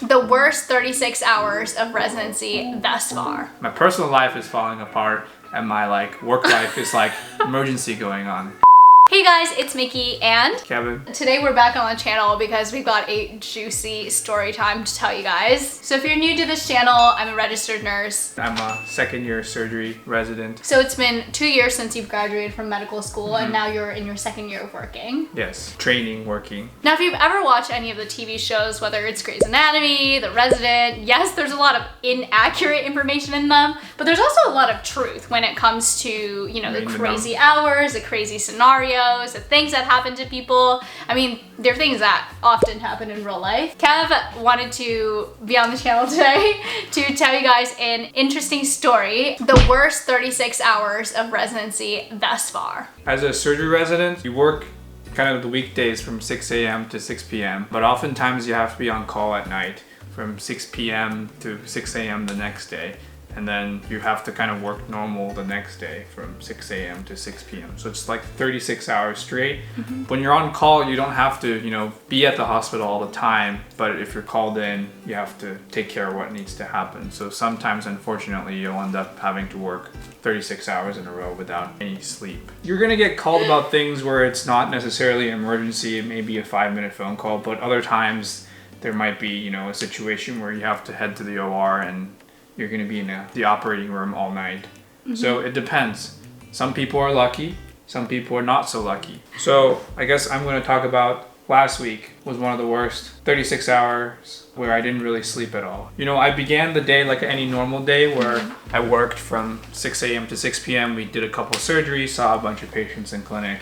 The worst 36 hours of residency thus far. My personal life is falling apart and my work life is emergency going on. Hey guys, it's Miki and Kevin. Today we're back on the channel because we've got a juicy story time to tell you guys. So if you're new to this channel, I'm a registered nurse. I'm a second-year surgery resident. So it's been 2 years since you've graduated from medical school and now you're in your second year of working. Yes, training, working. Now if you've ever watched any of the TV shows, whether it's Grey's Anatomy, The Resident, yes, there's a lot of inaccurate information in them, but there's also a lot of truth when it comes to, you know, the crazy hours, the crazy scenarios, the things that happen to people. I mean, they're things that often happen in real life. Kev wanted to be on the channel today to tell you guys an interesting story. The worst 36 hours of residency thus far. As a surgery resident, you work kind of the weekdays from 6 a.m. to 6 p.m. But oftentimes you have to be on call at night from 6 p.m. to 6 a.m. the next day. And then you have to kind of work normal the next day from 6 a.m. to 6 p.m. So it's like 36 hours straight. When you're on call, you don't have to, you know, be at the hospital all the time. But if you're called in, you have to take care of what needs to happen. So sometimes, unfortunately, you'll end up having to work 36 hours in a row without any sleep. You're gonna get called about things where it's not necessarily an emergency. It may be a 5-minute phone call, but other times there might be, you know, a situation where you have to head to the OR and you're going to be in the operating room all night. So it depends. Some people are lucky, some people are not so lucky. So I guess I'm going to talk about last week was one of the worst 36 hours where I didn't really sleep at all. You know, I began the day like any normal day where I worked from 6 a.m. to 6 p.m. We did a couple of surgeries, saw a bunch of patients in clinic.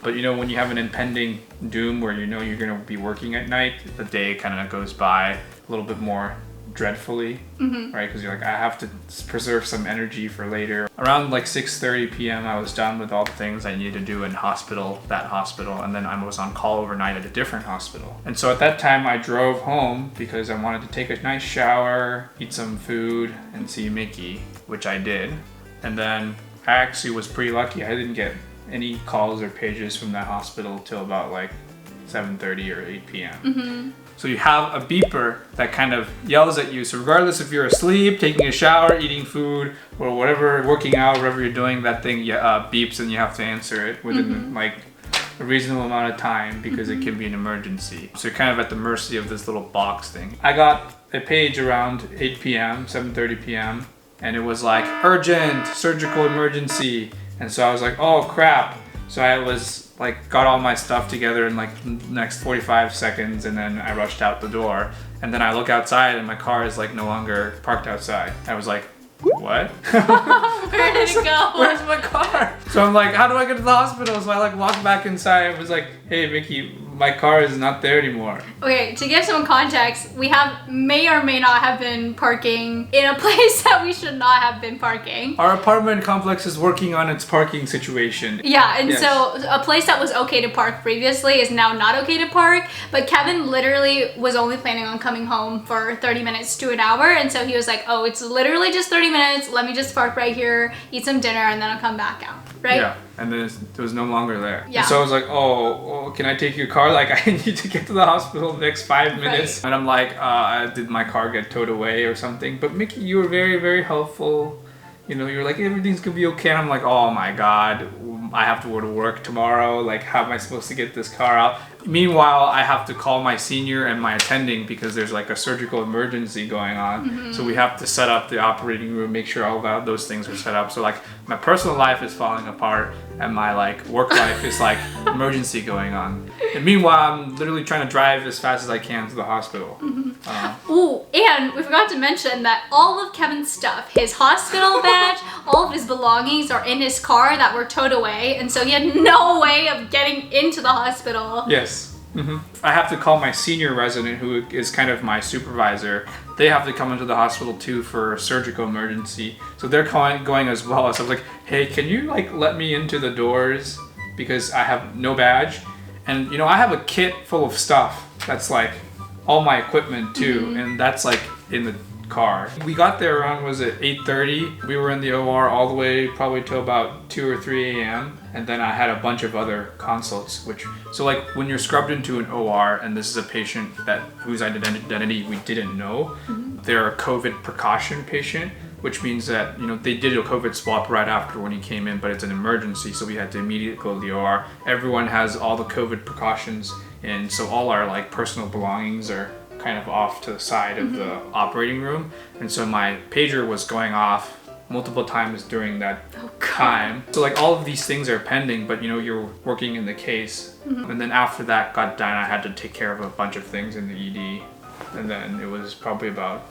But you know, when you have an impending doom where you know you're going to be working at night, the day kind of goes by a little bit more dreadfully, right? Because you're like, I have to preserve some energy for later. Around like 6:30 p.m. I was done with all the things I needed to do in that hospital, and then I was on call overnight at a different hospital. And so at that time I drove home because I wanted to take a nice shower, eat some food, and see Miki, which I did. And then I actually was pretty lucky. I didn't get any calls or pages from that hospital till about like 7:30 or 8 p.m. So you have a beeper that kind of yells at you. So regardless if you're asleep, taking a shower, eating food, or whatever, working out, whatever you're doing, that thing beeps and you have to answer it within like a reasonable amount of time because it can be an emergency. So you're kind of at the mercy of this little box thing. I got a page around 8 p.m., 7:30 p.m. and it was like, urgent, surgical emergency. And so I was like, oh crap. So I was like, got all my stuff together in like the next 45 seconds and then I rushed out the door. And then I look outside and my car is like no longer parked outside. I was like, what? Where did it go? Where's my car? So I'm like, how do I get to the hospital? So I like walked back inside and was like, hey Miki, my car is not there anymore. Okay, to give some context, we may or may not have been parking in a place that we should not have been parking. Our apartment complex is working on its parking situation. Yeah, and so a place that was okay to park previously is now not okay to park, but Kevin literally was only planning on coming home for 30 minutes to an hour, and so he was like, oh, it's literally just 30 minutes, let me just park right here, eat some dinner, and then I'll come back out, right? Yeah. And then it was no longer there. Yeah. And so I was like, oh, can I take your car? Like, I need to get to the hospital the next 5 minutes. Right. And I'm like, did my car get towed away or something? But Miki, you were very, very helpful. You know, you were like, everything's gonna be okay. And I'm like, oh my God, I have to go to work tomorrow. Like, how am I supposed to get this car out? Meanwhile, I have to call my senior and my attending because there's like a surgical emergency going on. So we have to set up the operating room, make sure all of those things are set up. So like my personal life is falling apart and my like work life is like emergency going on. And meanwhile, I'm literally trying to drive as fast as I can to the hospital. Ooh, and we forgot to mention that all of Kevin's stuff, his hospital badge, all of his belongings are in his car that were towed away, and so he had no way of getting into the hospital. Yes. I have to call my senior resident, who is kind of my supervisor. They have to come into the hospital too for a surgical emergency. So they're going as well. So I was like, hey, can you like let me into the doors because I have no badge? And you know, I have a kit full of stuff that's like all my equipment too, and that's like in the car. We got there around, was it 8:30? We were in the OR all the way probably till about 2 or 3 a.m. And then I had a bunch of other consults, so like when you're scrubbed into an OR and this is a patient whose identity we didn't know, they're a COVID precaution patient, which means that, they did a COVID swab right after when he came in, but it's an emergency, so we had to immediately go to the OR. Everyone has all the COVID precautions, and so all our like personal belongings are kind of off to the side of the operating room. And so my pager was going off multiple times during that time. So like all of these things are pending, but you're working in the case. And then after that got done, I had to take care of a bunch of things in the ED. And then it was probably about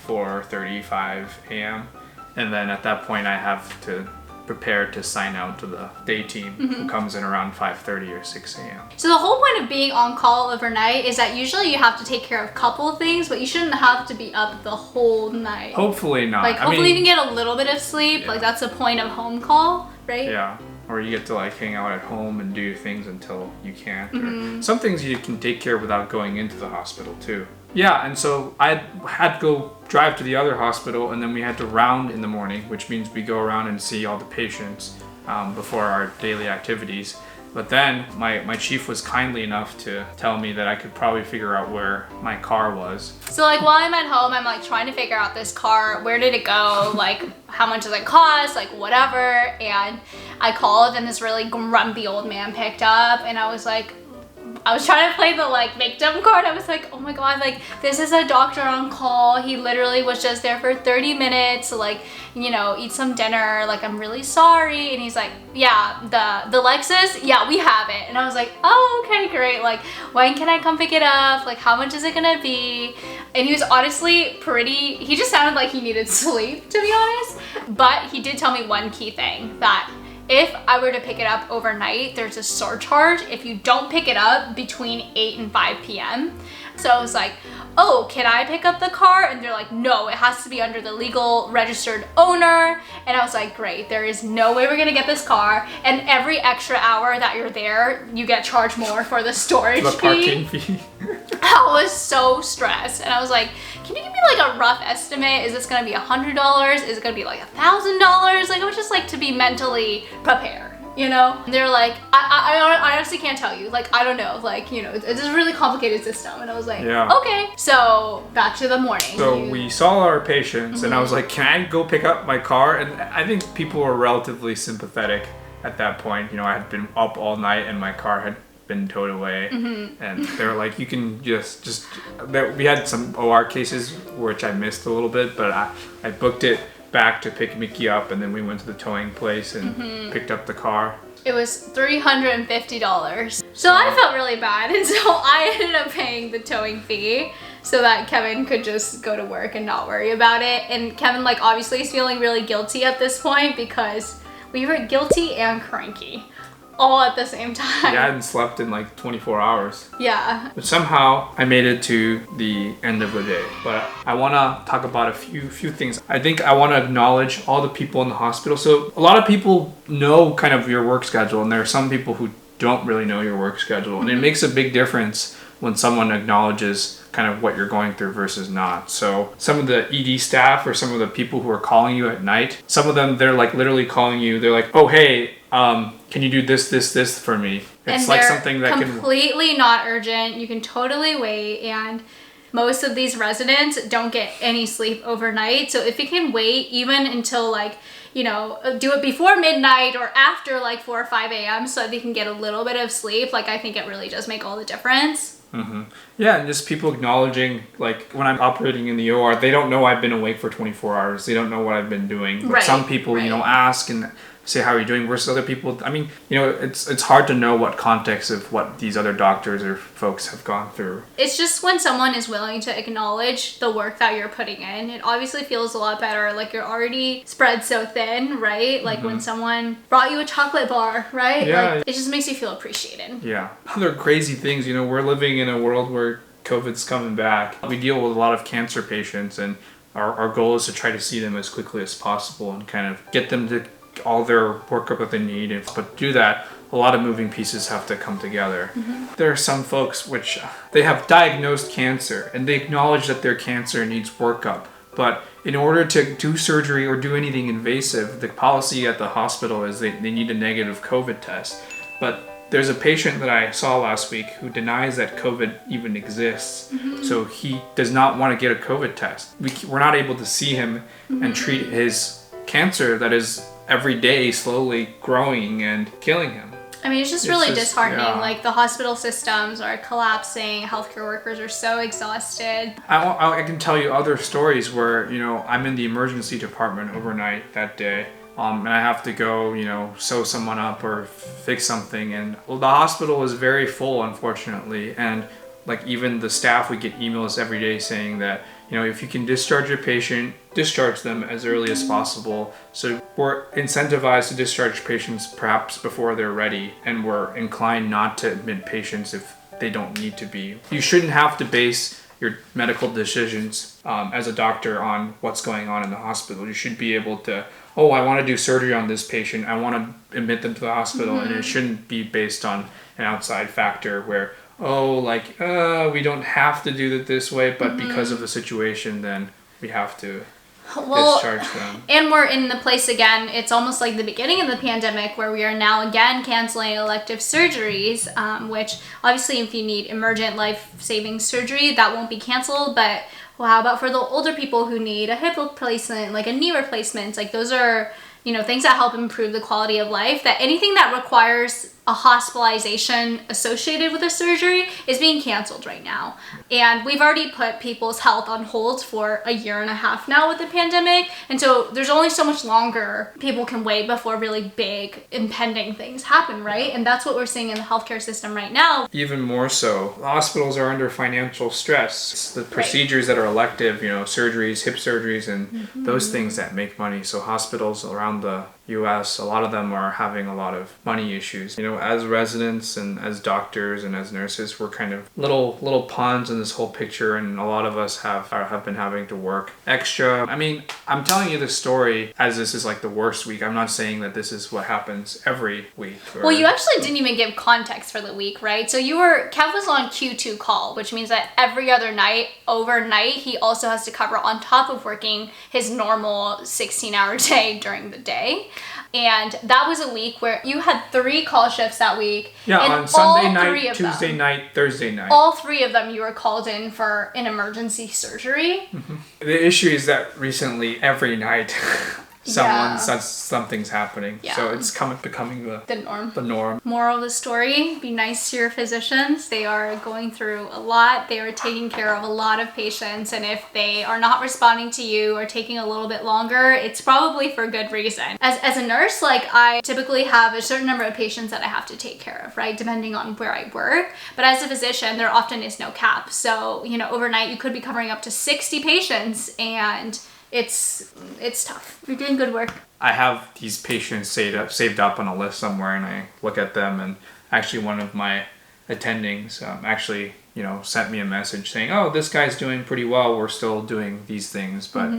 4:35 a.m. And then at that point I have to prepare to sign out to the day team who comes in around 5:30 or 6 a.m. So the whole point of being on call overnight is that usually you have to take care of a couple of things, but you shouldn't have to be up the whole night. Hopefully not. Like hopefully you can get a little bit of sleep. Like that's the point of home call, right? Yeah. Or you get to like hang out at home and do things until you can't. Or some things you can take care of without going into the hospital too. Yeah, and so I had to go drive to the other hospital, and then we had to round in the morning, which means we go around and see all the patients before our daily activities. But then my chief was kindly enough to tell me that I could probably figure out where my car was. So like while I'm at home, I'm like trying to figure out this car, where did it go, like how much does it cost, like whatever. And I called and this really grumpy old man picked up, and I was trying to play the like victim card. I was like, oh my god, like this is a doctor on call. He literally was just there for 30 minutes to like, eat some dinner. Like, I'm really sorry. And he's like, yeah, the Lexus, yeah, we have it. And I was like, oh, okay, great. Like, when can I come pick it up? Like, how much is it gonna be? And he was honestly he just sounded like he needed sleep, to be honest. But he did tell me one key thing, that if I were to pick it up overnight, there's a surcharge if you don't pick it up between 8 and 5 p.m. So I was like, oh, can I pick up the car? And they're like, no, it has to be under the legal registered owner. And I was like, great, there is no way we're gonna get this car. And every extra hour that you're there, you get charged more for the storage the parking fee. I was so stressed, and I was like, can you give me like a rough estimate? Is this gonna be $100? Is it gonna be like $1,000? Like, I would just like to be mentally prepared, And they're like, I honestly can't tell you. Like, I don't know. Like, it's a really complicated system. And I was like, yeah. Okay. So back to the morning. So we saw our patients, and I was like, can I go pick up my car? And I think people were relatively sympathetic at that point. I had been up all night and my car had been towed away, and they were like, you can just we had some OR cases which I missed a little bit, but I booked it back to pick Miki up, and then we went to the towing place and picked up the car. It was $350. So I felt really bad, and so I ended up paying the towing fee so that Kevin could just go to work and not worry about it. And Kevin, like, obviously is feeling really guilty at this point because we were guilty and cranky all at the same time. Yeah, I hadn't slept in like 24 hours. Yeah. But somehow I made it to the end of the day. But I want to talk about a few things. I think I want to acknowledge all the people in the hospital. So a lot of people know kind of your work schedule, and there are some people who don't really know your work schedule. And it makes a big difference when someone acknowledges kind of what you're going through versus not. So some of the ED staff or some of the people who are calling you at night, some of them, they're like literally calling you. They're like, oh, hey, can you do this for me? It's and like something that completely not urgent. You can totally wait. And most of these residents don't get any sleep overnight. So if you can wait even until like, do it before midnight or after like 4 or 5 a.m. so they can get a little bit of sleep, like I think it really does make all the difference. Yeah, and just people acknowledging, like when I'm operating in the OR, they don't know I've been awake for 24 hours. They don't know what I've been doing. But some people, ask and say, how are you doing? Versus other people, I mean, it's hard to know what context of what these other doctors or folks have gone through. It's just when someone is willing to acknowledge the work that you're putting in, it obviously feels a lot better. Like you're already spread so thin, right? Like when someone brought you a chocolate bar, right? Yeah. Like, it just makes you feel appreciated. Yeah. Other crazy things, we're living in a world where COVID's coming back. We deal with a lot of cancer patients, and our goal is to try to see them as quickly as possible and kind of get them to all their workup that they need. But to do that, a lot of moving pieces have to come together. There are some folks which they have diagnosed cancer and they acknowledge that their cancer needs workup, But in order to do surgery or do anything invasive, the policy at the hospital is they need a negative COVID test. But there's a patient that I saw last week who denies that COVID even exists. So he does not want to get a COVID test. We're not able to see him and treat his cancer that is every day slowly growing and killing him. I mean, it's just really disheartening. Like, the hospital systems are collapsing. Healthcare workers are so exhausted. I can tell you other stories where, you know, I'm in the emergency department overnight that day. And I have to go, you know, sew someone up or fix something. And well, the hospital is very full, unfortunately. And like even the staff, we get emails every day saying that, you know, if you can discharge your patient, discharge them as early as possible. So we're incentivized to discharge patients perhaps before they're ready. And we're inclined not to admit patients if they don't need to be. You shouldn't have to base your medical decisions as a doctor on what's going on in the hospital. You should be able to, oh, I want to do surgery on this patient. I want to admit them to the hospital. And it shouldn't be based on an outside factor where, oh, like, we don't have to do it this way, but because of the situation, then we have to discharge them. And we're in the place again, it's almost like the beginning of the pandemic where we are now again canceling elective surgeries, which obviously if you need emergent life-saving surgery, that won't be canceled, but well, how about for the older people who need a hip replacement, like a knee replacement? Like those are, you know, things that help improve the quality of life, that anything that requires a hospitalization associated with a surgery is being canceled right now. And we've already put people's health on hold for 1.5 years now with the pandemic. And so there's only so much longer people can wait before really big impending things happen, right? And that's what we're seeing in the healthcare system right now. Even more so, hospitals are under financial stress. It's the procedures that are elective, you know, surgeries, hip surgeries, and those things that make money. So hospitals around the US, a lot of them are having a lot of money issues. You know, as residents and as doctors and as nurses, we're kind of little pawns in this whole picture, and a lot of us have been having to work extra. I mean, I'm telling you this story as this is like the worst week. I'm not saying that this is what happens every week. Well, you actually didn't even give context for the week, right? So Kev was on Q2 call, which means that every other night, overnight, he also has to cover on top of working his normal 16-hour day during the day. And that was a week where you had 3 call shifts that week. Yeah, and on Sunday night, Tuesday night, Thursday night. All 3 of them you were called in for an emergency surgery. The issue is that recently, every night, something's happening. Yeah. So it's becoming the norm. Moral of the story, be nice to your physicians. They are going through a lot. They are taking care of a lot of patients. And if they are not responding to you or taking a little bit longer, it's probably for good reason. As a nurse, like I typically have a certain number of patients that I have to take care of, right? Depending on where I work. But as a physician, there often is no cap. So, you know, overnight you could be covering up to 60 patients, and it's tough. You're doing good work. I have these patients saved up on a list somewhere, and I look at them, and actually one of my attendings actually, you know, sent me a message saying, oh, this guy's doing pretty well. We're still doing these things. But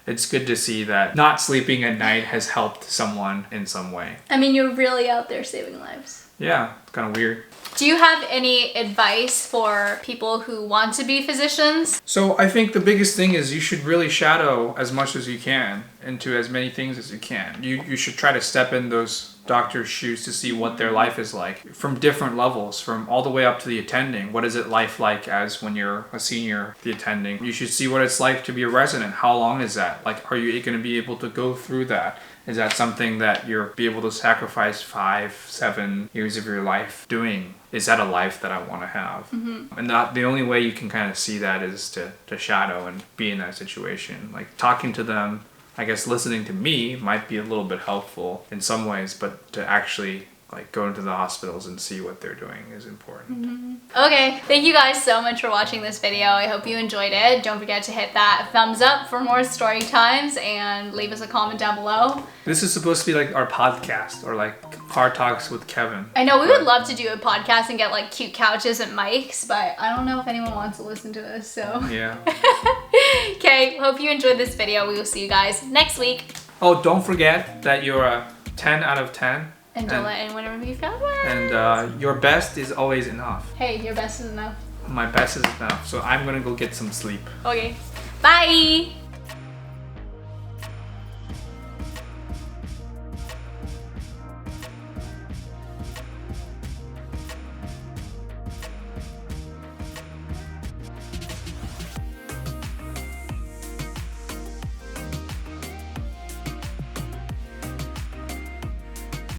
it's good to see that not sleeping at night has helped someone in some way. I mean, you're really out there saving lives. Yeah, it's kind of weird. Do you have any advice for people who want to be physicians? So I think the biggest thing is you should really shadow as much as you can into as many things as you can. You should try to step in those doctor's shoes to see what their life is like from different levels, from all the way up to the attending. What is it life like as when you're a senior, the attending? You should see what it's like to be a resident. How long is that? Like, are you going to be able to go through that? Is that something that you're be able to sacrifice 5-7 years of your life doing? Is that a life that I want to have? And the only way you can kind of see that is to shadow and be in that situation. Like talking to them, I guess listening to me might be a little bit helpful in some ways, but to actually like go into the hospitals and see what they're doing is important. Okay, thank you guys so much for watching this video. I hope you enjoyed it. Don't forget to hit that thumbs up for more story times and leave us a comment down below. This is supposed to be like our podcast or like Car Talks with Kevin. I know we would love to do a podcast and get like cute couches and mics, but I don't know if anyone wants to listen to us, so. Yeah. Okay, hope you enjoyed this video. We will see you guys next week. Oh, don't forget that you're a 10 out of 10. And don't let anyone ever make you feel bad. And your best is always enough. Hey, your best is enough. My best is enough. So I'm gonna go get some sleep. Okay. Bye!